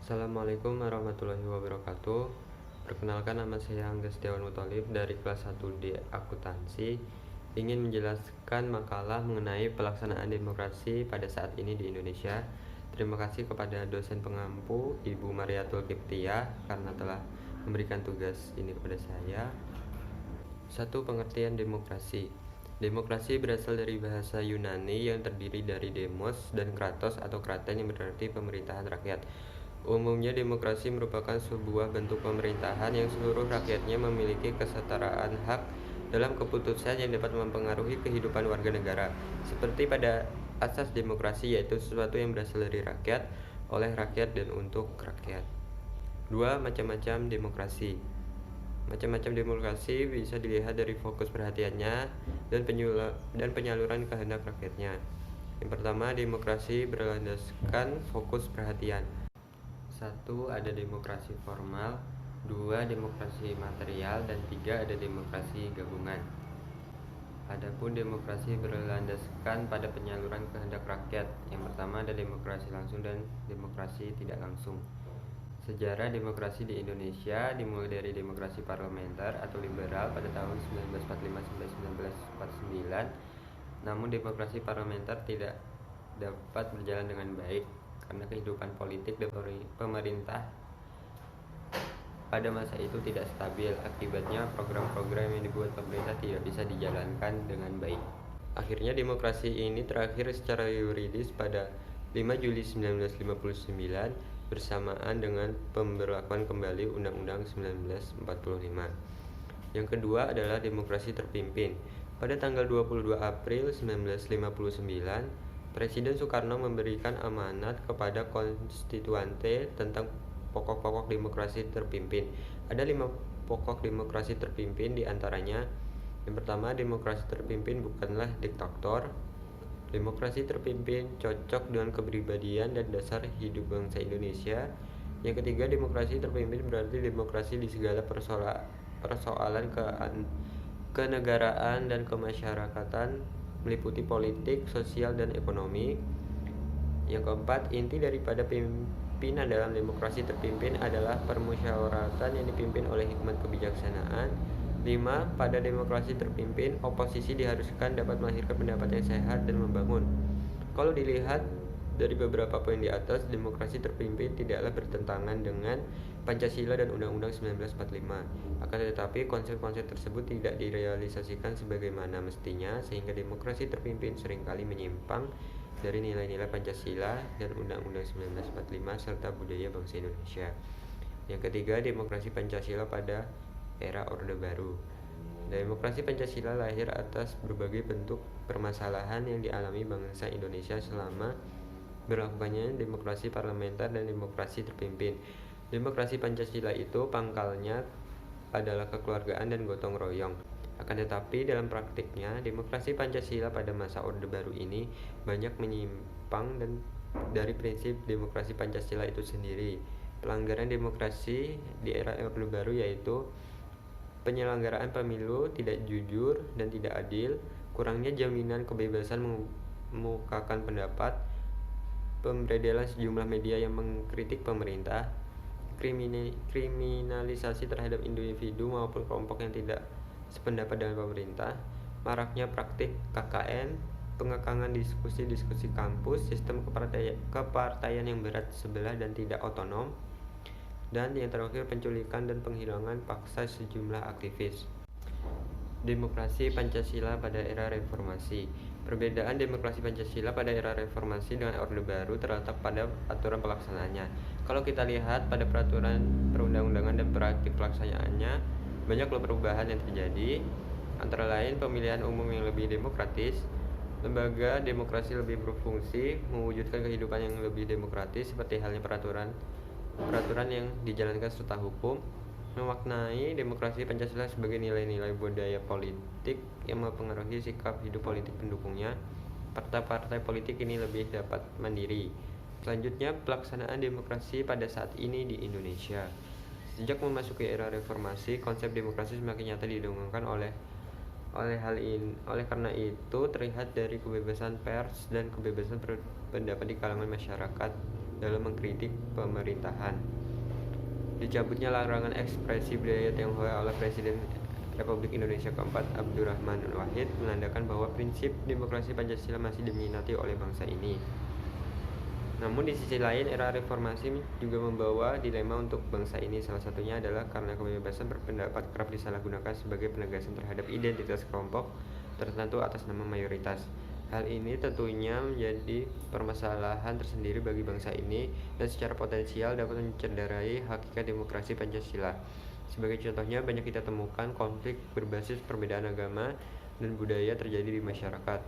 Assalamualaikum warahmatullahi wabarakatuh. Perkenalkan, nama saya Angga Setiawan Muthalib dari kelas 1D Akuntansi. Ingin menjelaskan makalah mengenai pelaksanaan demokrasi pada saat ini di Indonesia. Terima kasih kepada dosen pengampu Ibu Mariatul Kiptiah karena telah memberikan tugas ini kepada saya. 1. Pengertian demokrasi. Demokrasi berasal dari bahasa Yunani yang terdiri dari demos dan kratos atau kraten yang berarti pemerintahan rakyat. Umumnya demokrasi merupakan sebuah bentuk pemerintahan yang seluruh rakyatnya memiliki kesetaraan hak dalam keputusan yang dapat mempengaruhi kehidupan warga negara. Seperti pada asas demokrasi, yaitu sesuatu yang berasal dari rakyat, oleh rakyat, dan untuk rakyat. 2. Macam-macam demokrasi. Macam-macam demokrasi bisa dilihat dari fokus perhatiannya dan penyaluran kehendak rakyatnya. Yang pertama, demokrasi berlandaskan fokus perhatian. 1. Ada demokrasi formal, 2. Demokrasi material, dan 3. Ada demokrasi gabungan. Adapun demokrasi berlandaskan pada penyaluran kehendak rakyat. Yang pertama ada demokrasi langsung dan demokrasi tidak langsung. Sejarah demokrasi di Indonesia dimulai dari demokrasi parlementer atau liberal pada tahun 1945-1949. Namun demokrasi parlementer tidak dapat berjalan dengan baik karena kehidupan politik dan pemerintah pada masa itu tidak stabil. Akibatnya program-program yang dibuat pemerintah tidak bisa dijalankan dengan baik. Akhirnya demokrasi ini terakhir secara yuridis pada 5 Juli 1959 bersamaan dengan pemberlakuan kembali Undang-Undang 1945. Yang kedua adalah demokrasi terpimpin. Pada tanggal 22 April 1959, Presiden Soekarno memberikan amanat kepada konstituante tentang pokok-pokok demokrasi terpimpin. Ada 5 pokok demokrasi terpimpin, diantaranya: yang pertama, demokrasi terpimpin bukanlah diktator. Demokrasi terpimpin cocok dengan kepribadian dan dasar hidup bangsa Indonesia. Yang ketiga, demokrasi terpimpin berarti demokrasi di segala persoalan kenegaraan dan kemasyarakatan, meliputi politik, sosial, dan ekonomi. Yang keempat, inti daripada pimpinan dalam demokrasi terpimpin adalah permusyawaratan yang dipimpin oleh hikmat kebijaksanaan. 5. Pada demokrasi terpimpin, oposisi diharuskan dapat melahirkan pendapat yang sehat dan membangun. Kalau dilihat dari beberapa poin di atas, demokrasi terpimpin tidaklah bertentangan dengan Pancasila dan Undang-Undang 1945. Akan tetapi, konsep-konsep tersebut tidak direalisasikan sebagaimana mestinya, sehingga demokrasi terpimpin seringkali menyimpang dari nilai-nilai Pancasila dan Undang-Undang 1945 serta budaya bangsa Indonesia. Yang ketiga, demokrasi Pancasila pada era Orde Baru. Demokrasi Pancasila lahir atas berbagai bentuk permasalahan yang dialami bangsa Indonesia selama berlakukannya demokrasi parlementer dan demokrasi terpimpin. Demokrasi Pancasila itu pangkalnya adalah kekeluargaan dan gotong royong. Akan tetapi dalam praktiknya, demokrasi Pancasila pada masa Orde Baru ini banyak menyimpang dari prinsip demokrasi Pancasila itu sendiri. Pelanggaran demokrasi di era Orde Baru yaitu penyelenggaraan pemilu tidak jujur dan tidak adil, kurangnya jaminan kebebasan mengemukakan pendapat, pemberedelan sejumlah media yang mengkritik pemerintah, kriminalisasi terhadap individu maupun kelompok yang tidak sependapat dengan pemerintah, maraknya praktik KKN, pengekangan diskusi-diskusi kampus, sistem kepartaian yang berat sebelah dan tidak otonom, dan yang terakhir penculikan dan penghilangan paksa sejumlah aktivis. Demokrasi Pancasila pada era reformasi. Perbedaan demokrasi Pancasila pada era reformasi dengan Orde Baru terletak pada aturan pelaksanaannya. Kalau kita lihat pada peraturan perundang-undangan dan praktik pelaksanaannya, banyak perubahan yang terjadi, antara lain pemilihan umum yang lebih demokratis, lembaga demokrasi lebih berfungsi, mewujudkan kehidupan yang lebih demokratis seperti halnya peraturan yang dijalankan serta hukum, memaknai demokrasi Pancasila sebagai nilai-nilai budaya politik yang mempengaruhi sikap hidup politik pendukungnya. Partai-partai politik ini lebih dapat mandiri. Selanjutnya, pelaksanaan demokrasi pada saat ini di Indonesia. Sejak memasuki era reformasi, konsep demokrasi semakin nyata didengungkan oleh karena itu terlihat dari kebebasan pers dan kebebasan berpendapat di kalangan masyarakat. dalam mengkritik pemerintahan. Dicabutnya larangan ekspresi budaya Tionghoa oleh Presiden Republik Indonesia keempat Abdurrahman Wahid menandakan bahwa prinsip demokrasi Pancasila masih diminati oleh bangsa ini. Namun di sisi lain, era reformasi juga membawa dilema untuk bangsa ini. Salah satunya adalah karena kebebasan berpendapat kerap disalahgunakan sebagai penegasan terhadap identitas kelompok tertentu atas nama mayoritas. Hal ini tentunya menjadi permasalahan tersendiri bagi bangsa ini dan secara potensial dapat mencederai hakikat demokrasi Pancasila. Sebagai contohnya, banyak kita temukan konflik berbasis perbedaan agama dan budaya terjadi di masyarakat.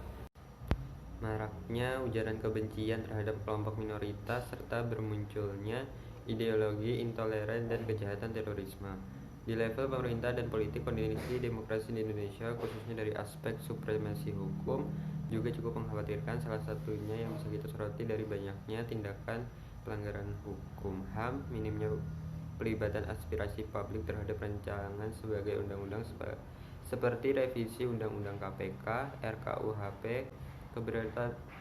Maraknya ujaran kebencian terhadap kelompok minoritas serta bermunculnya ideologi intoleran dan kejahatan terorisme. Di level pemerintah dan politik, kondisi demokrasi di Indonesia, khususnya dari aspek supremasi hukum, juga cukup mengkhawatirkan. Salah satunya yang bisa kita soroti dari banyaknya tindakan pelanggaran hukum HAM, minimnya pelibatan aspirasi publik terhadap rancangan sebagai undang-undang seperti revisi Undang-Undang KPK, RKUHP,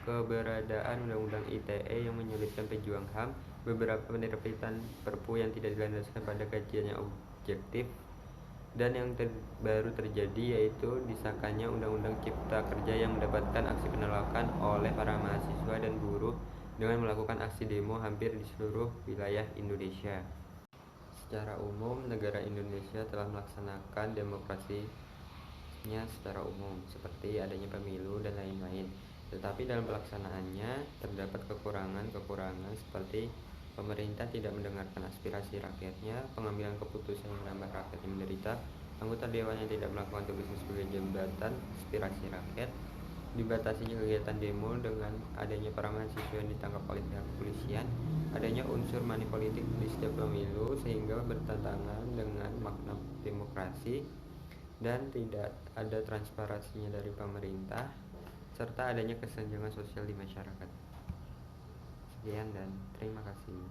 keberadaan Undang-Undang ITE yang menyulitkan pejuang HAM, beberapa penerbitan Perpu yang tidak dilandaskan pada kajian yang objektif, dan yang baru terjadi yaitu disahkannya Undang-Undang Cipta Kerja yang mendapatkan aksi penolakan oleh para mahasiswa dan buruh dengan melakukan aksi demo hampir di seluruh wilayah Indonesia. Secara umum, negara Indonesia telah melaksanakan demokrasinya secara umum, seperti adanya pemilu dan lain-lain. Tetapi dalam pelaksanaannya terdapat kekurangan-kekurangan seperti pemerintah tidak mendengarkan aspirasi rakyatnya, pengambilan keputusan yang menambah rakyat yang menderita, anggota dewan yang tidak melakukan tugasnya sebagai jembatan aspirasi rakyat, dibatasinya kegiatan demo dengan adanya para mahasiswa yang ditangkap oleh pihak kepolisian, adanya unsur money politik di setiap pemilu sehingga bertentangan dengan makna demokrasi, dan tidak ada transparansinya dari pemerintah, serta adanya kesenjangan sosial di masyarakat. Sekian dan terima kasih.